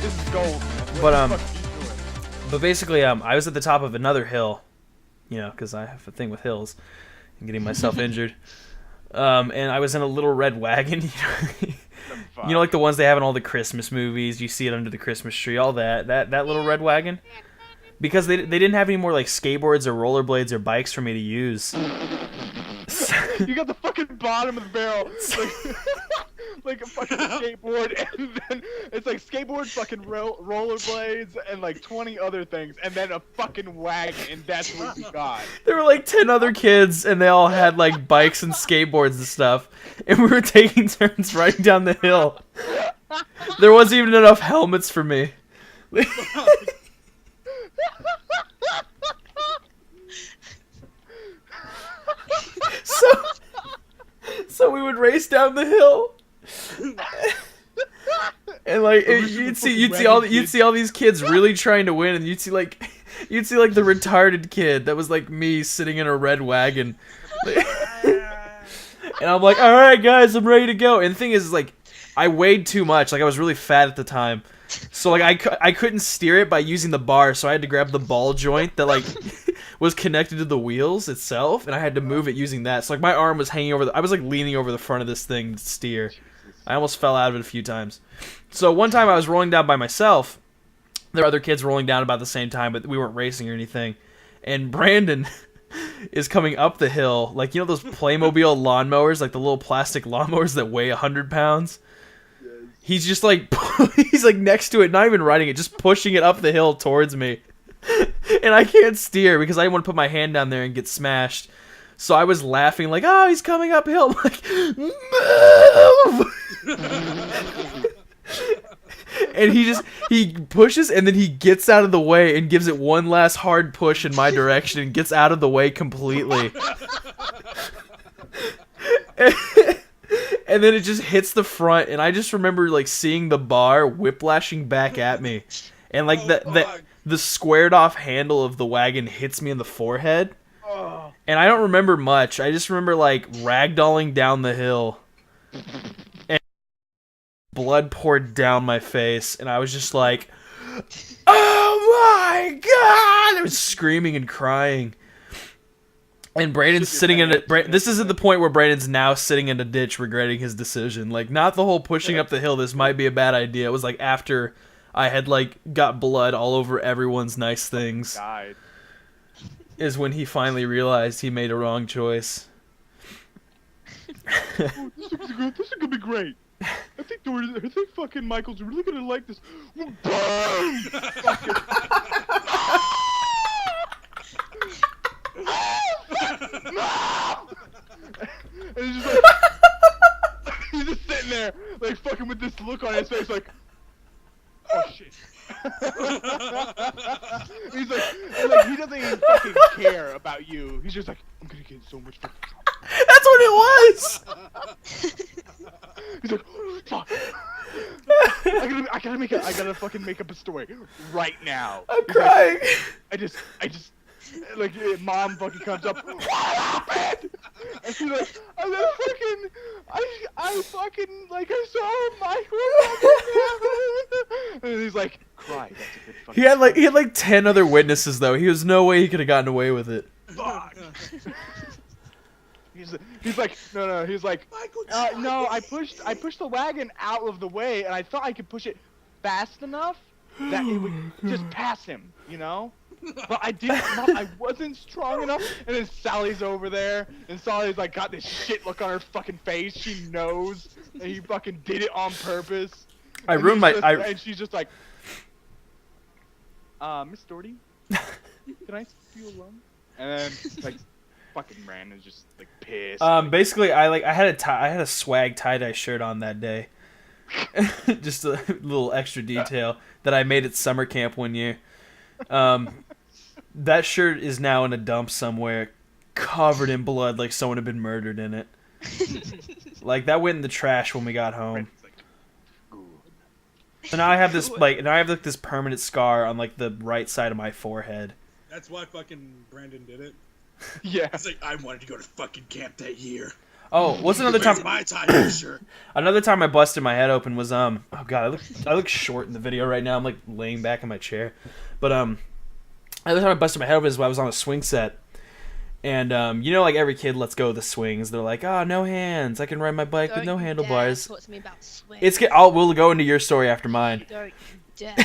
This is gold, man. But What the fuck are you doing? but basically, I was at the top of another hill, you know, because I have a thing with hills and getting myself injured. And I was in a little red wagon, you know, like the ones they have in all the Christmas movies. You see it under the Christmas tree, all that little red wagon. Because they didn't have any more like skateboards or rollerblades or bikes for me to use. You got the fucking bottom of the barrel, like a fucking skateboard, and then it's like skateboard, fucking rollerblades, and like 20 other things, and then a fucking wagon, and that's what you got. There were like 10 other kids, and they all had like bikes and skateboards and stuff, and we were taking turns riding down the hill. There wasn't even enough helmets for me. So we would race down the hill, and like you'd see all these kids really trying to win, and you'd see like the retarded kid that was like me sitting in a red wagon, and I'm like, all right guys, I'm ready to go. And the thing is like, I weighed too much, like I was really fat at the time, so like I couldn't steer it by using the bar, so I had to grab the ball joint that like was connected to the wheels itself, and I had to move it using that. So like my arm was hanging over I was like leaning over the front of this thing to steer. I almost fell out of it a few times. So one time I was rolling down by myself. There were other kids rolling down about the same time, but we weren't racing or anything. And Brandon is coming up the hill, like, you know those Playmobil lawnmowers, like the little plastic lawnmowers that weigh 100 pounds? He's just like, he's like next to it, not even riding it, just pushing it up the hill towards me. And I can't steer because I didn't want to put my hand down there and get smashed. So I was laughing like, oh, he's coming uphill. I'm like, move! And he pushes, and then he gets out of the way and gives it one last hard push in my direction and gets out of the way completely. And then it just hits the front, and I just remember like seeing the bar whiplashing back at me, and like the squared off handle of the wagon hits me in the forehead. And I don't remember much. I just remember like ragdolling down the hill, and blood poured down my face, and I was just like, "Oh my god!" I was screaming and crying. And Brandon's sitting in a. This isn't the point where Brandon's now sitting in a ditch regretting his decision. Like, not the whole pushing up the hill. This might be a bad idea. It was like after I had like got blood all over everyone's nice things. Died. Is when he finally realized he made a wrong choice. Oh, this is gonna be great. I think fucking Michael's really gonna like this. Boom! No! And he's just like, he's just sitting there, like fucking with this look on his face, like, oh shit. He's like, he doesn't even fucking care about you. He's just like, I'm gonna get so much fucking trouble. That's what it was. He's like, oh, fuck. I gotta fucking make up a story right now. I'm He's crying. Like, I just, like, mom fucking comes up, what happened? And she's like, I fucking, like, I saw Michael. And he's like, cry, that's a good fucking He had like 10 other witnesses though. He was no way he could have gotten away with it. fuck. He's like, no, he's like, no, I pushed the wagon out of the way, and I thought I could push it fast enough that it would just pass him, you know? But I didn't, I wasn't strong enough, and then Sally's over there, and Sally's like got this shit look on her fucking face, she knows that he fucking did it on purpose. And she's just like, Miss Doherty, can I speak to you alone? And then, like, fucking Brandon's just like pissed. Basically, I had a swag tie-dye shirt on that day. Just a little extra detail that I made at summer camp one year. That shirt is now in a dump somewhere, covered in blood, like someone had been murdered in it. Like that went in the trash when we got home. So now I have this this permanent scar on like the right side of my forehead. That's why fucking Brandon did it. Yeah. It's like, I wanted to go to fucking camp that year. Oh, what's another time? Where's my tie shirt? Another time I busted my head open was oh god, I look short in the video right now. I'm like laying back in my chair, but another time I busted my head open is when I was on a swing set, and you know, like every kid lets go of the swings. They're like, oh, no hands, I can ride my bike with no handlebars. Talk to me about swings. We'll go into your story after mine. Don't you dare.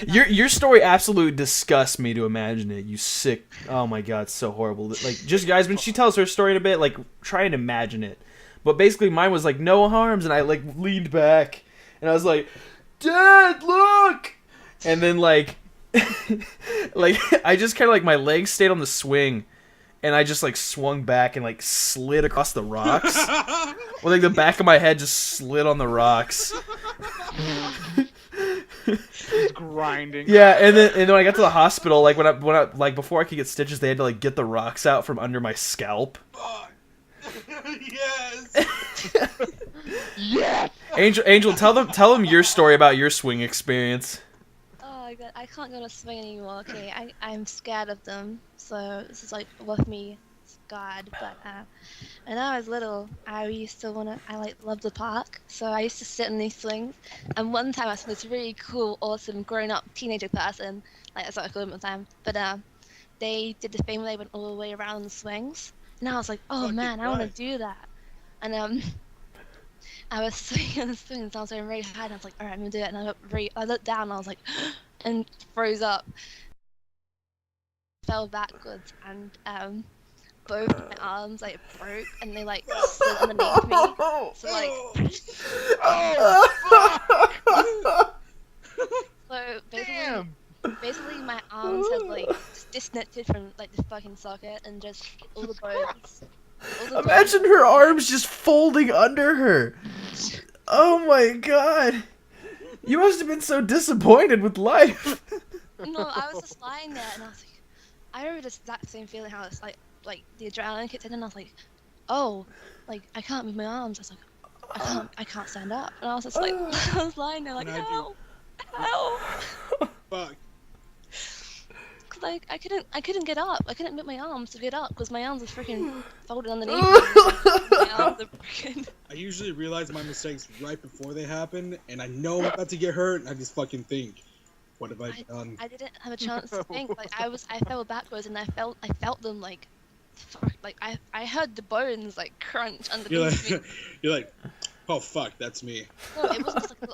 Your story absolutely disgusts me to imagine it. You sick. Oh my god, it's so horrible. Like, just guys, when she tells her story in a bit, like, try and imagine it. But basically, mine was like no harms, and I like leaned back, and I was like, "Dad, look!" And then like, like I just kind of like my legs stayed on the swing, and I just like swung back and like slid across the rocks. Well, like the back of my head just slid on the rocks. It's grinding. Yeah, and then when I got to the hospital, like when I like before I could get stitches, they had to like get the rocks out from under my scalp. Yes. Yes. Angel, tell them your story about your swing experience. Oh my god, I can't go on a swing anymore. Okay, I'm scared of them. So this is like with me, scarred. But when I was little, I loved the park. So I used to sit in these swings. And one time I saw this really cool, awesome, grown-up teenager person. Like that's what I called them at the time. But they did the thing where they went all the way around the swings. And I was like, oh man, I want to do that. And I was swinging on the swings, and I was going really high, and I was like, alright, I'm gonna do it. And I looked down, and I was like, and froze up, fell backwards, and both my arms like broke, and they like slid underneath me. So like, so basically my arms had like just disconnected from like the fucking socket, and just all the bones. Imagine her arms just folding under her. Oh my god. You must have been so disappointed with life. No, I was just lying there, and I was like, I remember this exact same feeling, how it's like the adrenaline kicked in, and I was like, oh, like I can't move my arms. I was like, I can't stand up, and I was just like, I was lying there like, help. Fuck. Like I couldn't get up. I couldn't move my arms to get up because my arms were freaking folded underneath me. My arms are freaking... I usually realize my mistakes right before they happen, and I know I'm about to get hurt, and I just fucking think, what have I done? I didn't have a chance to think. Like I fell backwards, and I felt them like I heard the bones like crunch underneath me. You're like, oh fuck, that's me. No, it wasn't just like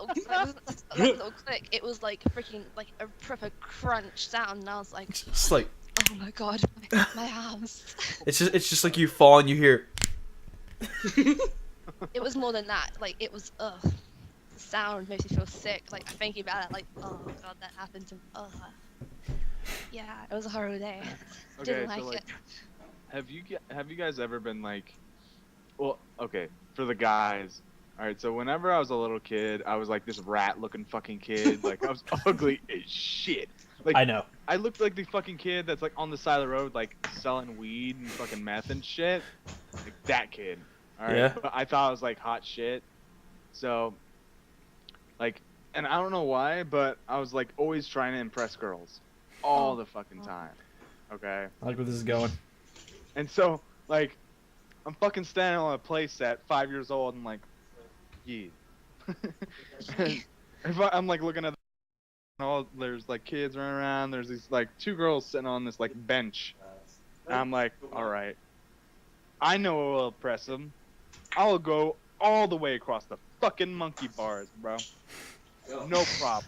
a little click. It was like freaking like a proper crunch sound, and I was like, Just like, oh my god, my arms. it's just like you fall and you hear. It was more than that. Like it was The sound makes me feel sick. Like thinking about it, like oh god, that happened to me. Yeah, it was a horrible day. Okay, Didn't like so like, it. have you guys ever been like, well, okay, for the guys. Alright, so whenever I was a little kid, I was like this rat-looking fucking kid. Like, I was ugly as shit. Like, I know. I looked like the fucking kid that's like on the side of the road, like selling weed and fucking meth and shit. Like that kid. Alright, Yeah. but I thought I was like hot shit. So, like, and I don't know why, but I was like always trying to impress girls. All the fucking time. Okay? I like where this is going. And so, like, I'm fucking standing on a play set, 5 years old, and like, yeah. I'm like looking at there's like kids running around, there's these like two girls sitting on this like bench. And I'm like, alright. I know what will impress them. I'll go all the way across the fucking monkey bars, bro. No problem.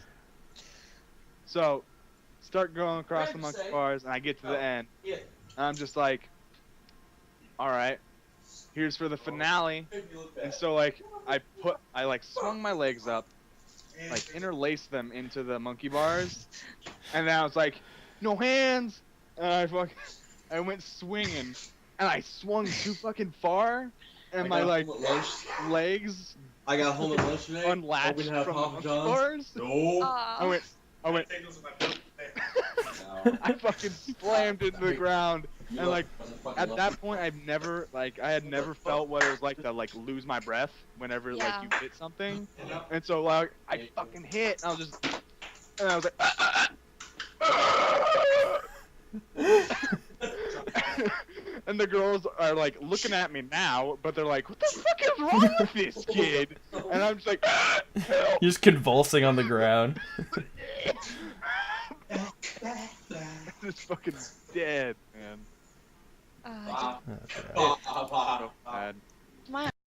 So, start going across the monkey bars, and I get to the end. And I'm just like, alright. Here's for the finale. And so like I like swung my legs up, like interlaced them into the monkey bars, and then I was like, no hands, and I went swinging, and I swung too fucking far, and my like legs I got home at lunch today. unlatched from the monkey bars. No. I went I fucking slammed into the ground, and like at that point I had never felt what it was like to like lose my breath whenever like you hit something. And so like I fucking hit, and I was like And the girls are like looking at me now, but they're like, "What the fuck is wrong with this kid?" And I'm just like, "Help!" You're just convulsing on the ground. Just fucking dead, man. Uh, Okay. So bad.